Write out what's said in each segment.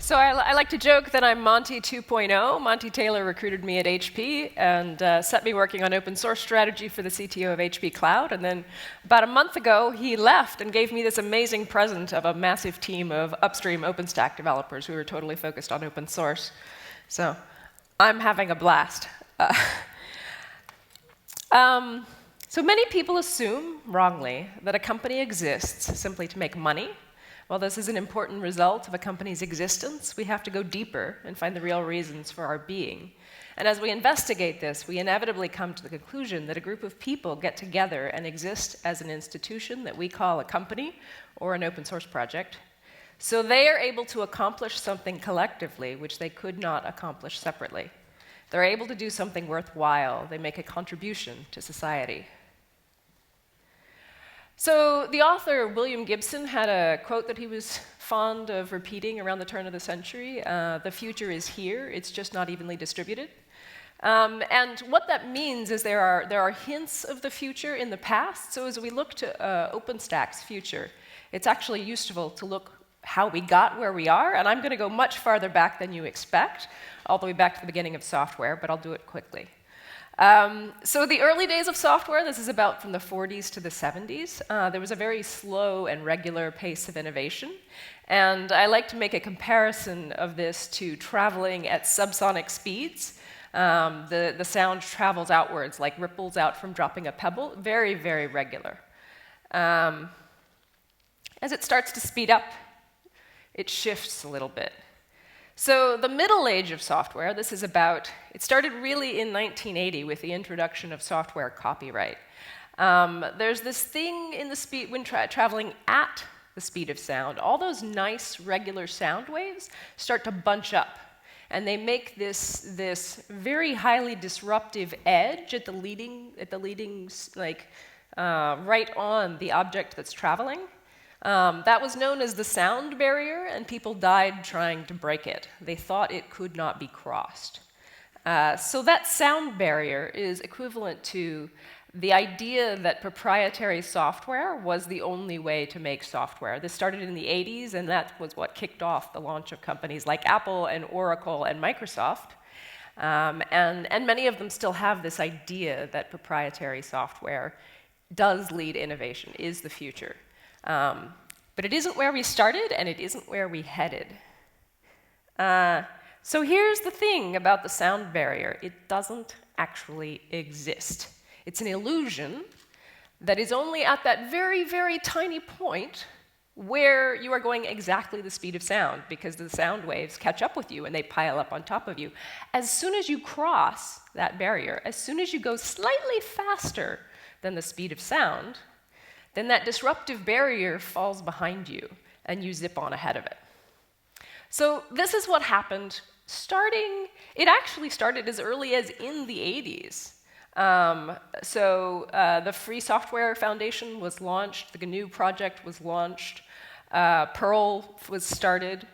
So I like to joke that I'm Monty 2.0. Monty Taylor recruited me at HP and set me working on open source strategy for the CTO of HP Cloud. And then about a month ago, he left and gave me this amazing present of a massive team of upstream OpenStack developers who are totally focused on open source. So I'm having a blast. So many people assume, wrongly, that a company exists simply to make money. While this is an important result of a company's existence, we have to go deeper and find the real reasons for our being. And as we investigate this, we inevitably come to the conclusion that a group of people get together and exist as an institution that we call a company or an open source project. So they are able to accomplish something collectively which they could not accomplish separately. They're able to do something worthwhile. They make a contribution to society. So the author, William Gibson, had a quote that he was fond of repeating around the turn of the century. The future is here, it's just not evenly distributed. And what that means is there are hints of the future in the past. So as we look to OpenStack's future, it's actually useful to look how we got where we are. And I'm going to go much farther back than you expect, all the way back to the beginning of software, but I'll do it quickly. So the early days of software, this is about from the 40s to the 70s, there was a very slow and regular pace of innovation. And I like to make a comparison of this to traveling at subsonic speeds. The sound travels outwards, like ripples out from dropping a pebble, very, very regular. As it starts to speed up, it shifts a little bit. So the middle age of software, this is about, it started really in 1980 with the introduction of software copyright. There's this thing in the speed, when traveling at the speed of sound, all those nice regular sound waves start to bunch up. And they make this very highly disruptive edge at the leading like, right on the object that's traveling. That was known as the sound barrier, and people died trying to break it. They thought it could not be crossed. So that sound barrier is equivalent to the idea that proprietary software was the only way to make software. This started in the 80s, and that was what kicked off the launch of companies like Apple and Oracle and Microsoft. And many of them still have this idea that proprietary software does lead innovation, is the future. But it isn't where we started, and it isn't where we headed. So here's the thing about the sound barrier. It doesn't actually exist. It's an illusion that is only at that very, very tiny point where you are going exactly the speed of sound, because the sound waves catch up with you and they pile up on top of you. As soon as you cross that barrier, as soon as you go slightly faster than the speed of sound, then that disruptive barrier falls behind you, and you zip on ahead of it. So this is what happened it actually started as early as in the 80s. The Free Software Foundation was launched, the GNU project was launched, Perl was started,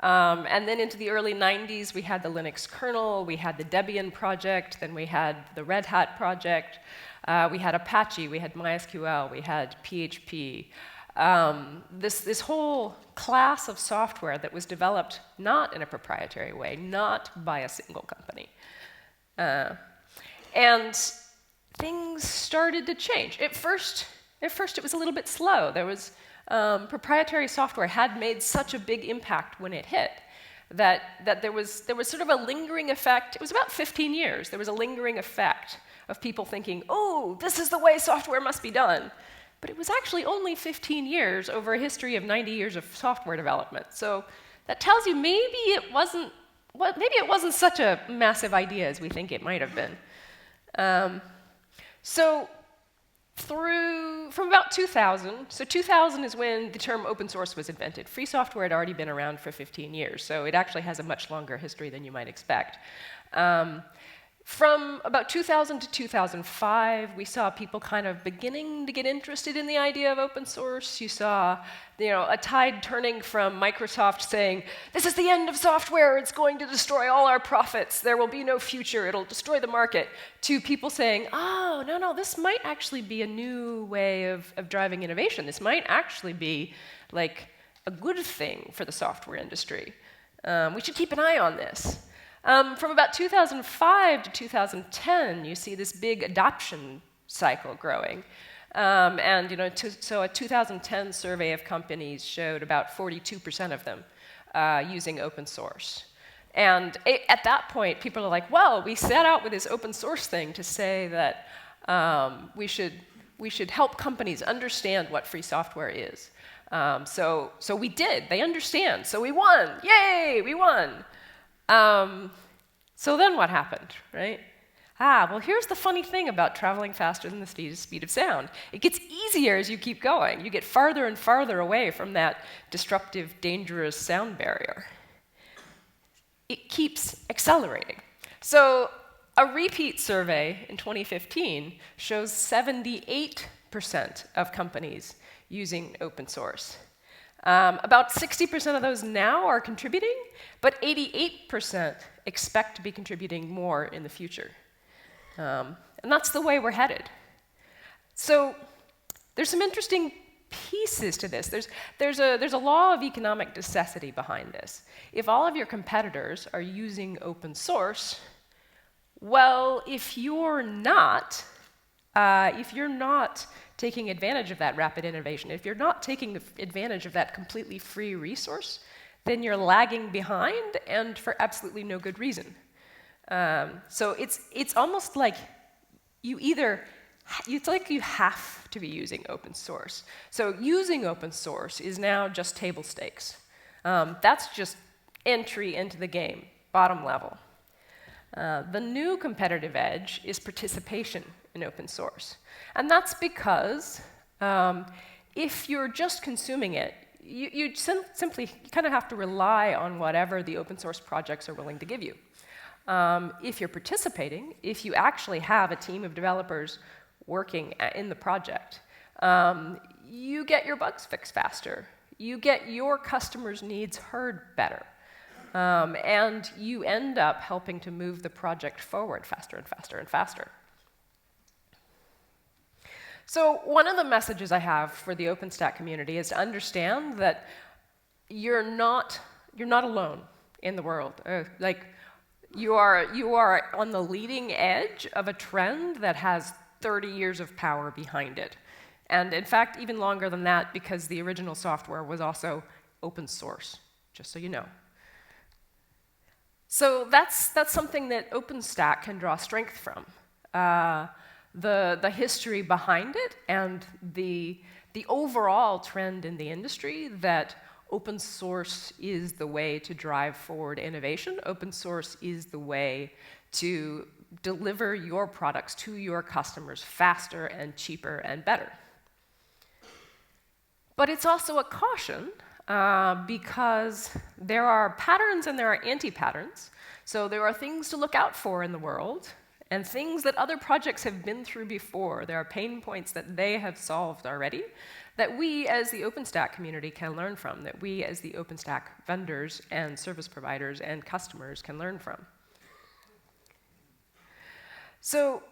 and then into the early 90s, we had the Linux kernel, we had the Debian project, then we had the Red Hat project, we had Apache, we had MySQL, we had PHP. This whole class of software that was developed not in a proprietary way, not by a single company. And things started to change. At first it was a little bit slow. There was proprietary software had made such a big impact when it hit that there was sort of a lingering effect. It was about 15 years. There was a lingering effect of people thinking, oh, this is the way software must be done. But it was actually only 15 years over a history of 90 years of software development. So that tells you maybe it wasn't such a massive idea as we think it might have been. From about 2000, so 2000 is when the term open source was invented. Free software had already been around for 15 years, so it actually has a much longer history than you might expect. From about 2000 to 2005, we saw people kind of beginning to get interested in the idea of open source. You saw, a tide turning from Microsoft saying, this is the end of software, it's going to destroy all our profits, there will be no future, it'll destroy the market, to people saying, oh, no, this might actually be a new way of driving innovation. This might actually be like a good thing for the software industry. We should keep an eye on this. From about 2005 to 2010, you see this big adoption cycle growing. So a 2010 survey of companies showed about 42% of them using open source. And at that point, people are like, well, we set out with this open source thing to say that we should help companies understand what free software is. So we did. They understand. So we won. Yay, we won. So then what happened, right? Well, here's the funny thing about traveling faster than the speed of sound. It gets easier as you keep going. You get farther and farther away from that disruptive, dangerous sound barrier. It keeps accelerating. So a repeat survey in 2015 shows 78% of companies using open source. About 60% of those now are contributing, but 88% expect to be contributing more in the future. And that's the way we're headed. So there's some interesting pieces to this. There's a law of economic necessity behind this. If all of your competitors are using open source, well, if you're not taking advantage of that rapid innovation, if you're not taking advantage of that completely free resource, then you're lagging behind, and for absolutely no good reason. So it's almost like you have to be using open source. So using open source is now just table stakes. That's just entry into the game, bottom level. The new competitive edge is participation in open source. And that's because if you're just consuming it, you simply kind of have to rely on whatever the open source projects are willing to give you. If you're participating, if you actually have a team of developers working in the project, you get your bugs fixed faster. You get your customers' needs heard better. And you end up helping to move the project forward faster and faster and faster. So one of the messages I have for the OpenStack community is to understand that you're not alone in the world. You are on the leading edge of a trend that has 30 years of power behind it. And in fact, even longer than that, because the original software was also open source, just so you know. So that's something that OpenStack can draw strength from. The history behind it and the overall trend in the industry that open source is the way to drive forward innovation. Open source is the way to deliver your products to your customers faster and cheaper and better. But it's also a caution because there are patterns and there are anti-patterns. So there are things to look out for in the world and things that other projects have been through before. There are pain points that they have solved already that we as the OpenStack community can learn from, that we as the OpenStack vendors and service providers and customers can learn from. So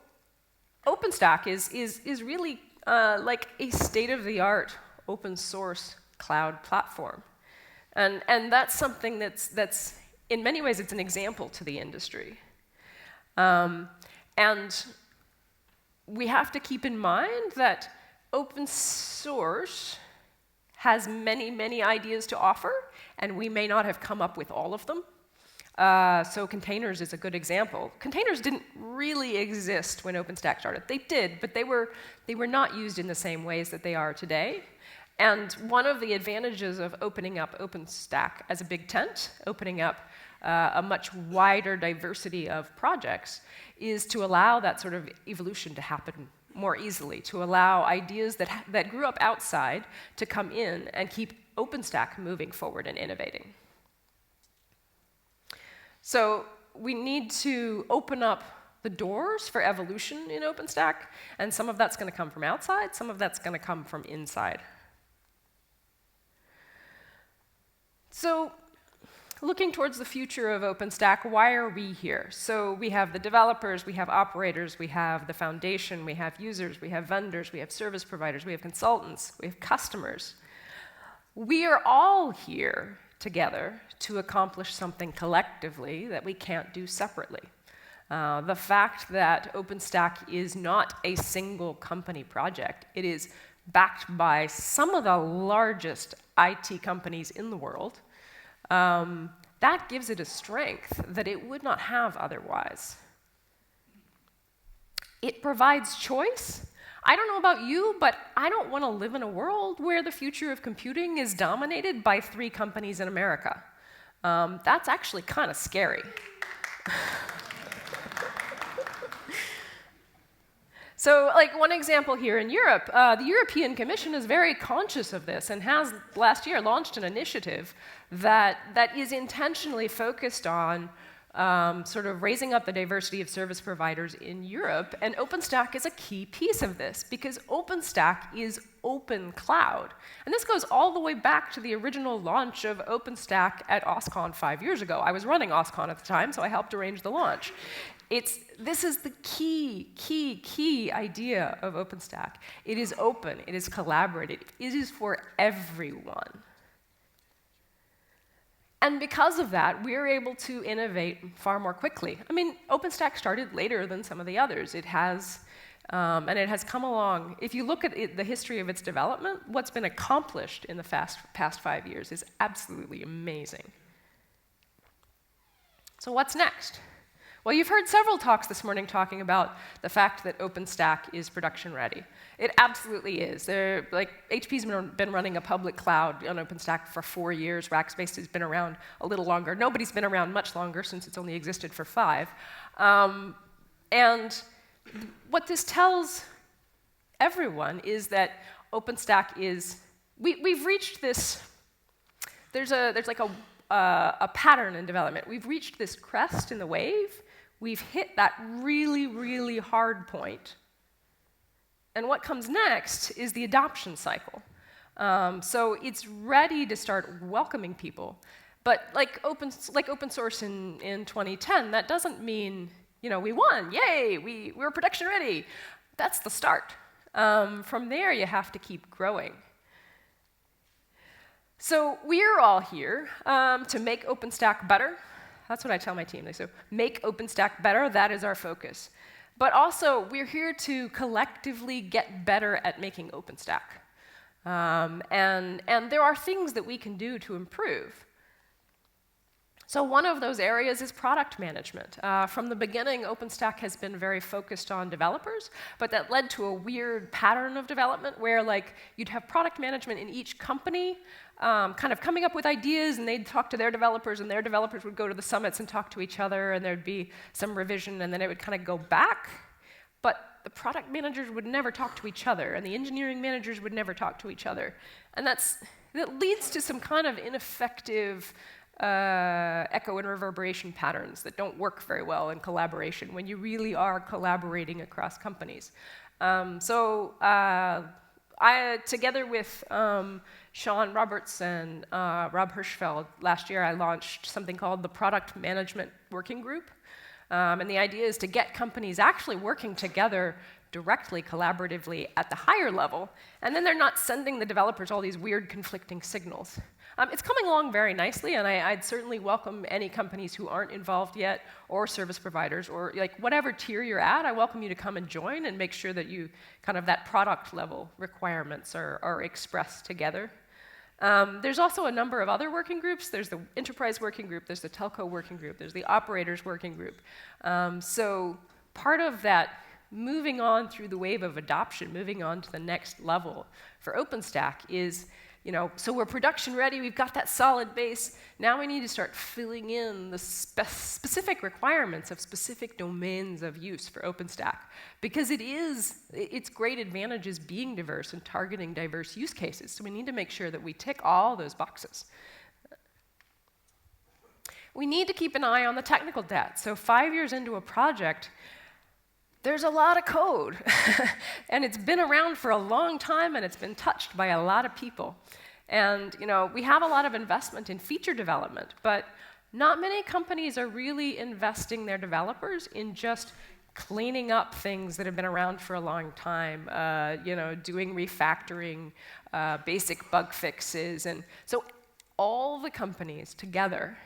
OpenStack is really like a state-of-the-art open source cloud platform. And that's something that's in many ways, it's an example to the industry. And we have to keep in mind that open source has many, many ideas to offer, and we may not have come up with all of them. So containers is a good example. Containers didn't really exist when OpenStack started. They did, but they were not used in the same ways that they are today. And one of the advantages of opening up OpenStack as a big tent, opening up a much wider diversity of projects, is to allow that sort of evolution to happen more easily, to allow ideas that grew up outside to come in and keep OpenStack moving forward and innovating. So we need to open up the doors for evolution in OpenStack, and some of that's going to come from outside, some of that's going to come from inside. So looking towards the future of OpenStack, why are we here? So we have the developers, we have operators, we have the foundation, we have users, we have vendors, we have service providers, we have consultants, we have customers. We are all here together to accomplish something collectively that we can't do separately. The fact that OpenStack is not a single company project, it is backed by some of the largest IT companies in the world, that gives it a strength that it would not have otherwise. It provides choice. I don't know about you, but I don't want to live in a world where the future of computing is dominated by 3 companies in America. That's actually kind of scary. So, like one example here in Europe, the European Commission is very conscious of this and has last year launched an initiative that is intentionally focused on sort of raising up the diversity of service providers in Europe, and OpenStack is a key piece of this because OpenStack is open cloud. And this goes all the way back to the original launch of OpenStack at OSCON 5 years ago. I was running OSCON at the time, so I helped arrange the launch. This is the key idea of OpenStack. It is open, it is collaborative, it is for everyone. And because of that, we're able to innovate far more quickly. I mean, OpenStack started later than some of the others. It has, and it has come along. If you look at the history of its development, what's been accomplished in the past 5 years is absolutely amazing. So what's next? Well, you've heard several talks this morning talking about the fact that OpenStack is production ready. It absolutely is. HP's been running a public cloud on OpenStack for 4 years. Rackspace has been around a little longer. Nobody's been around much longer since it's only existed for 5. And what this tells everyone is that OpenStack is, we've reached this, there's like a pattern in development. We've reached this crest in the wave. We've hit that really, really hard point. And what comes next is the adoption cycle. So it's ready to start welcoming people. But like open source in 2010, that doesn't mean, we won, yay, we're production ready. That's the start. From there, you have to keep growing. So we're all here to make OpenStack better. That's what I tell my team. They say, make OpenStack better, that is our focus. But also, we're here to collectively get better at making OpenStack. And there are things that we can do to improve. So one of those areas is product management. From the beginning, OpenStack has been very focused on developers, but that led to a weird pattern of development where you'd have product management in each company kind of coming up with ideas, and they'd talk to their developers, and their developers would go to the summits and talk to each other, and there'd be some revision, and then it would kind of go back. But the product managers would never talk to each other, and the engineering managers would never talk to each other. And that leads to some kind of ineffective echo and reverberation patterns that don't work very well in collaboration when you really are collaborating across companies. Together with Sean Roberts and Rob Hirschfeld, last year I launched something called the Product Management Working Group. And the idea is to get companies actually working together directly, collaboratively at the higher level, and then they're not sending the developers all these weird conflicting signals. It's coming along very nicely, and I'd certainly welcome any companies who aren't involved yet, or service providers, or whatever tier you're at, I welcome you to come and join and make sure that you kind of that product level requirements are expressed together. There's also a number of other working groups. There's the enterprise working group, there's the telco working group, there's the operators working group. So part of that moving on through the wave of adoption, moving on to the next level for OpenStack is, so we're production ready, we've got that solid base, now we need to start filling in the specific requirements of specific domains of use for OpenStack. Because its great advantage is being diverse and targeting diverse use cases, so we need to make sure that we tick all those boxes. We need to keep an eye on the technical debt. So 5 years into a project, there's a lot of code, and it's been around for a long time, and it's been touched by a lot of people. And we have a lot of investment in feature development, but not many companies are really investing their developers in just cleaning up things that have been around for a long time, doing refactoring, basic bug fixes. And so all the companies together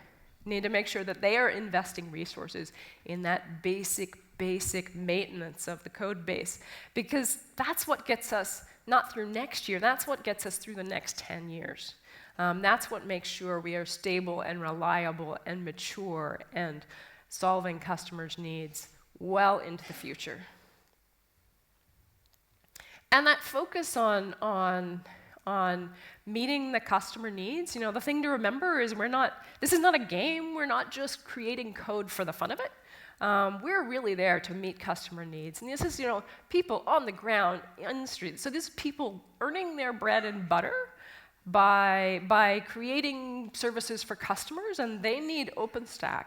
need to make sure that they are investing resources in that basic maintenance of the code base, because that's what gets us not through next year, that's what gets us through the next 10 years. That's what makes sure we are stable and reliable and mature and solving customers' needs well into the future. And that focus on meeting the customer needs, the thing to remember is this is not a game, we're not just creating code for the fun of it. We're really there to meet customer needs. And this is, people on the ground, in the street. So this is people earning their bread and butter by creating services for customers, and they need OpenStack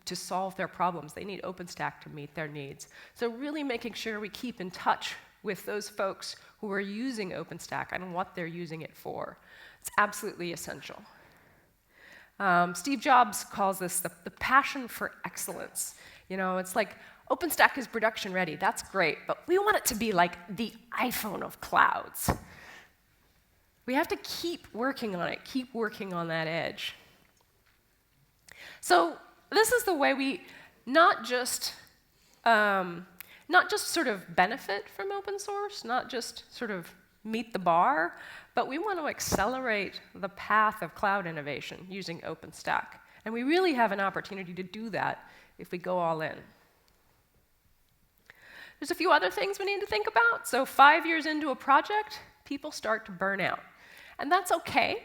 to solve their problems. They need OpenStack to meet their needs. So really making sure we keep in touch with those folks who are using OpenStack and what they're using it for. It's absolutely essential. Steve Jobs calls this the passion for excellence. It's like OpenStack is production ready. That's great, but we want it to be like the iPhone of clouds. We have to keep working on it, keep working on that edge. So this is the way we not just sort of benefit from open source, not just sort of meet the bar, but we want to accelerate the path of cloud innovation using OpenStack. And we really have an opportunity to do that if we go all in. There's a few other things we need to think about. So 5 years into a project, people start to burn out. And that's okay.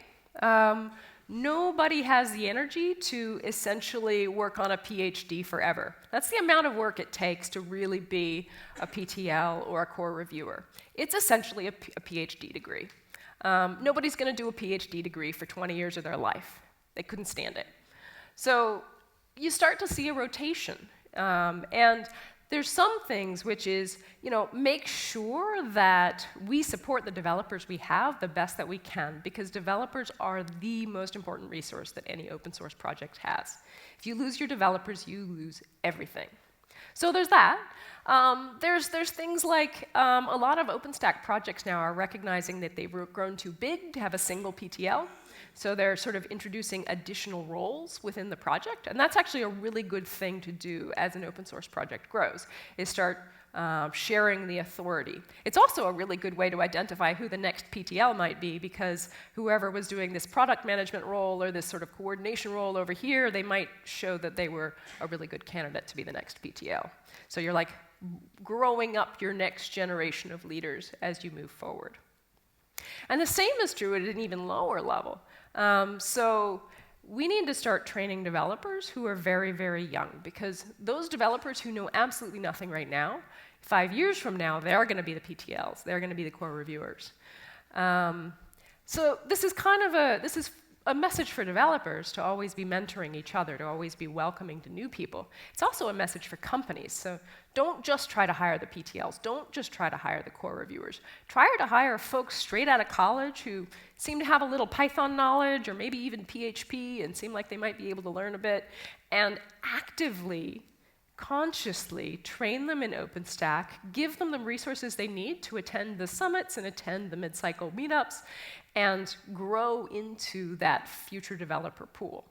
Nobody has the energy to essentially work on a PhD forever. That's the amount of work it takes to really be a PTL or a core reviewer. It's essentially a PhD degree. Nobody's going to do a PhD degree for 20 years of their life. They couldn't stand it. So you start to see a rotation. And there's some things which is, make sure that we support the developers we have the best that we can, because developers are the most important resource that any open source project has. If you lose your developers, you lose everything. So there's that. There's things like a lot of OpenStack projects now are recognizing that they've grown too big to have a single PTL. So they're sort of introducing additional roles within the project. And that's actually a really good thing to do as an open source project grows, is start sharing the authority. It's also a really good way to identify who the next PTL might be, because whoever was doing this product management role or this sort of coordination role over here, they might show that they were a really good candidate to be the next PTL. So you're like growing up your next generation of leaders as you move forward. And the same is true at an even lower level. So we need to start training developers who are very, very young, because those developers who know absolutely nothing right now, 5 years from now, they're going to be the PTLs. They're going to be the core reviewers. So this is a message for developers to always be mentoring each other, to always be welcoming to new people. It's also a message for companies. So don't just try to hire the PTLs. Don't just try to hire the core reviewers. Try to hire folks straight out of college who seem to have a little Python knowledge or maybe even PHP and seem like they might be able to learn a bit, and actively, consciously train them in OpenStack, give them the resources they need to attend the summits and attend the mid-cycle meetups, and grow into that future developer pool.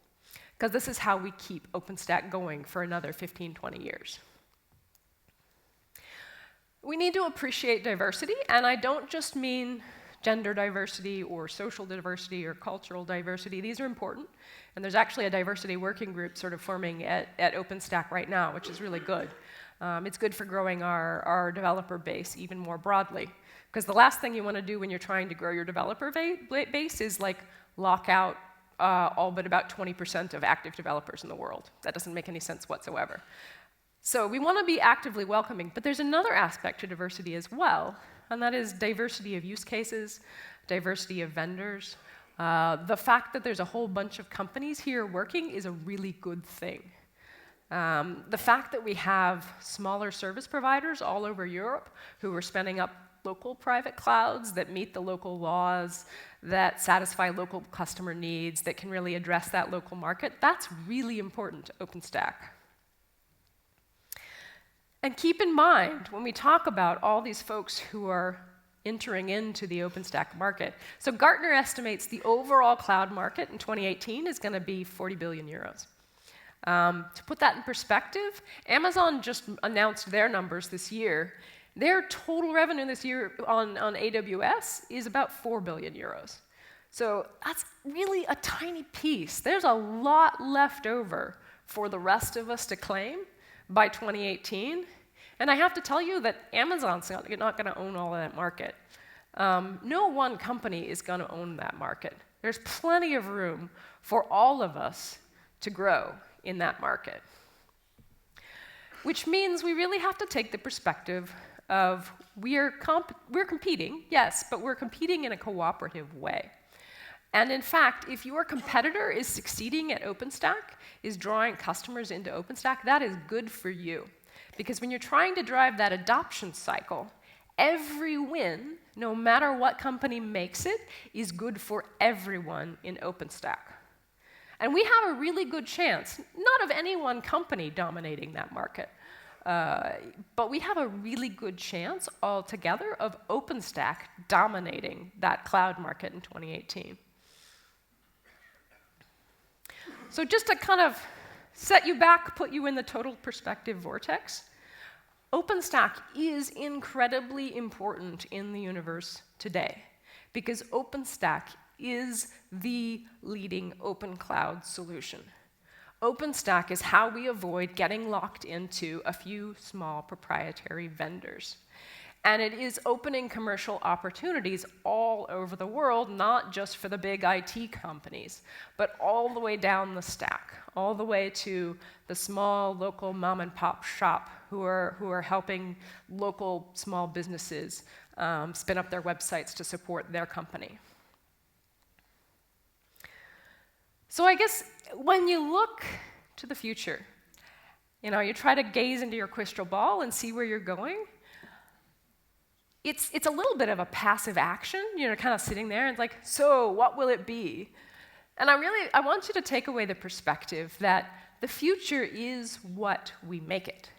Because this is how we keep OpenStack going for another 15, 20 years. We need to appreciate diversity, and I don't just mean gender diversity or social diversity or cultural diversity. These are important, and there's actually a diversity working group sort of forming at OpenStack right now, which is really good. It's good for growing our developer base even more broadly, because the last thing you want to do when you're trying to grow your developer base is like lock out all but about 20% of active developers in the world. That doesn't make any sense whatsoever. So we want to be actively welcoming, but there's another aspect to diversity as well, and that is diversity of use cases, diversity of vendors. The fact that there's a whole bunch of companies here working is a really good thing. The fact that we have smaller service providers all over Europe who are spinning up local private clouds that meet the local laws, that satisfy local customer needs, that can really address that local market, that's really important to OpenStack. And keep in mind, when we talk about all these folks who are entering into the OpenStack market. So Gartner estimates the overall cloud market in 2018 is going to be 40 billion euros. To put that in perspective, Amazon just announced their numbers this year. Their total revenue this year on AWS is about 4 billion euros. So that's really a tiny piece. There's a lot left over for the rest of us to claim by 2018. And I have to tell you that Amazon's not going to own all of that market. No one company is going to own that market. There's plenty of room for all of us to grow in that market. Which means we really have to take the perspective of we're competing, yes, but we're competing in a cooperative way. And in fact, if your competitor is succeeding at OpenStack, is drawing customers into OpenStack, that is good for you. Because when you're trying to drive that adoption cycle, every win, no matter what company makes it, is good for everyone in OpenStack. And we have a really good chance, not of any one company dominating that market, but we have a really good chance altogether of OpenStack dominating that cloud market in 2018. So just to kind of set you back, put you in the total perspective vortex, OpenStack is incredibly important in the universe today because OpenStack is the leading open cloud solution. OpenStack is how we avoid getting locked into a few small proprietary vendors. And it is opening commercial opportunities all over the world, not just for the big IT companies, but all the way down the stack, all the way to the small local mom and pop shop who are helping local small businesses spin up their websites to support their company. So I guess when you look to the future, you try to gaze into your crystal ball and see where you're going. It's a little bit of a passive action, kind of sitting there and like, so what will it be? And I want you to take away the perspective that the future is what we make it.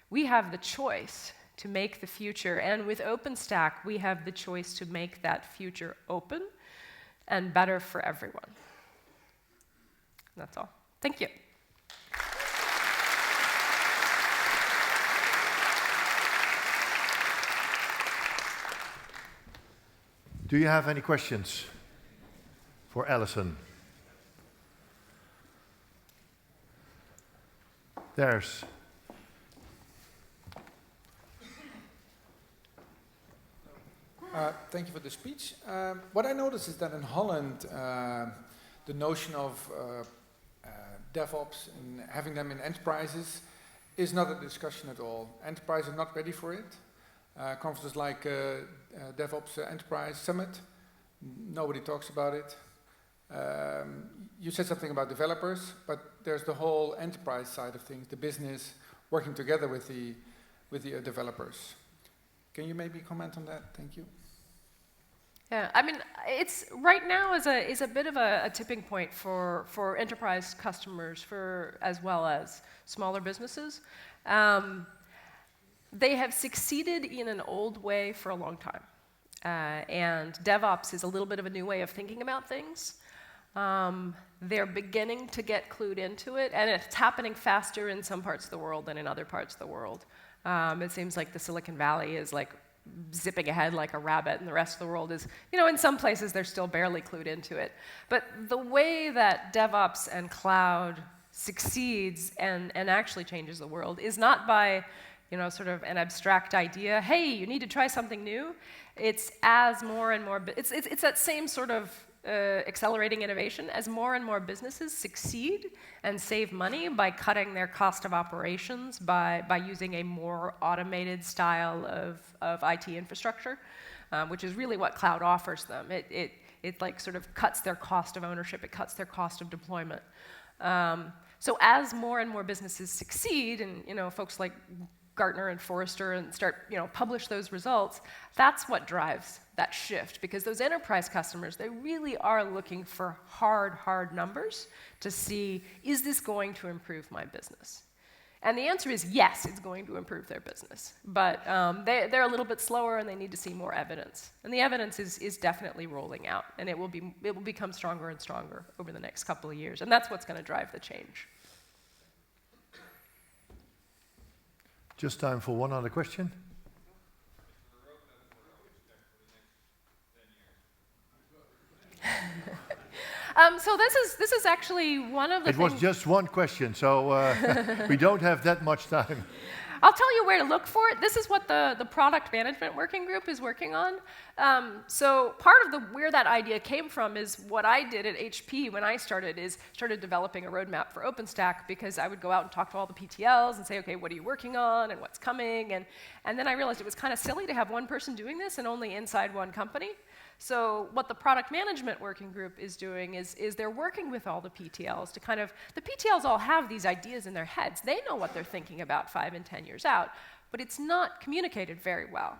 We have the choice to make the future, and with OpenStack, we have the choice to make that future open and better for everyone. That's all. Thank you. Do you have any questions for Allison? There's. Thank you for the speech. What I noticed is that in Holland, the notion of DevOps and having them in enterprises is not a discussion at all. Enterprises are not ready for it. Conferences like DevOps Enterprise Summit, nobody talks about it. You said something about developers, but there's the whole enterprise side of things, the business working together with the developers. Can you maybe comment on that? Thank you. Yeah, I mean, it's right now is a bit of a tipping point for enterprise customers, as well as smaller businesses. They have succeeded in an old way for a long time, and DevOps is a little bit of a new way of thinking about things. They're beginning to get clued into it, and it's happening faster in some parts of the world than in other parts of the world. It seems like the Silicon Valley is like zipping ahead like a rabbit, and the rest of the world is, in some places they're still barely clued into it. But the way that DevOps and cloud succeeds and actually changes the world is not by, sort of an abstract idea, hey, you need to try something new. It's as more and more, it's that same sort of accelerating innovation as more and more businesses succeed and save money by cutting their cost of operations by using a more automated style of IT infrastructure, which is really what cloud offers them. It like sort of cuts their cost of ownership, it cuts their cost of deployment. So as more and more businesses succeed, and folks like Gartner and Forrester and start, publish those results, that's what drives that shift, because those enterprise customers, they really are looking for hard numbers to see, is this going to improve my business? And the answer is yes, it's going to improve their business. But they're a little bit slower and they need to see more evidence. And the evidence is definitely rolling out, and it will become stronger and stronger over the next couple of years. And that's what's going to drive the change. Just time for one other question. So this is actually one of the things... It was just one question, so we don't have that much time. I'll tell you where to look for it. This is what the product management working group is working on. So part of where that idea came from is what I did at HP when I started developing a roadmap for OpenStack, because I would go out and talk to all the PTLs and say, okay, what are you working on and what's coming? And then I realized it was kind of silly to have one person doing this and only inside one company. So what the product management working group is doing is they're working with all the PTLs to the PTLs all have these ideas in their heads. They know what they're thinking about 5 and 10 years out, but it's not communicated very well.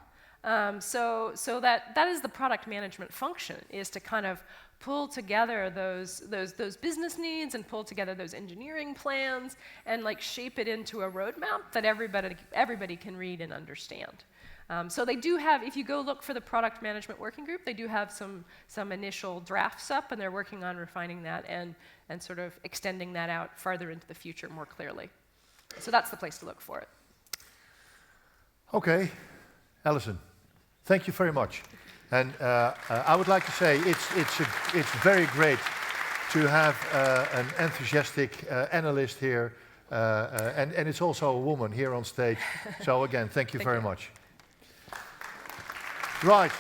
So that is the product management function, is to kind of pull together those business needs and pull together those engineering plans and like shape it into a roadmap that everybody can read and understand. So they do have, if you go look for the product management working group, they do have some initial drafts up, and they're working on refining that and sort of extending that out farther into the future more clearly. So that's the place to look for it. Okay, Allison, thank you very much. And I would like to say it's very great to have an enthusiastic analyst here, and it's also a woman here on stage. So again, thank you very much. Right.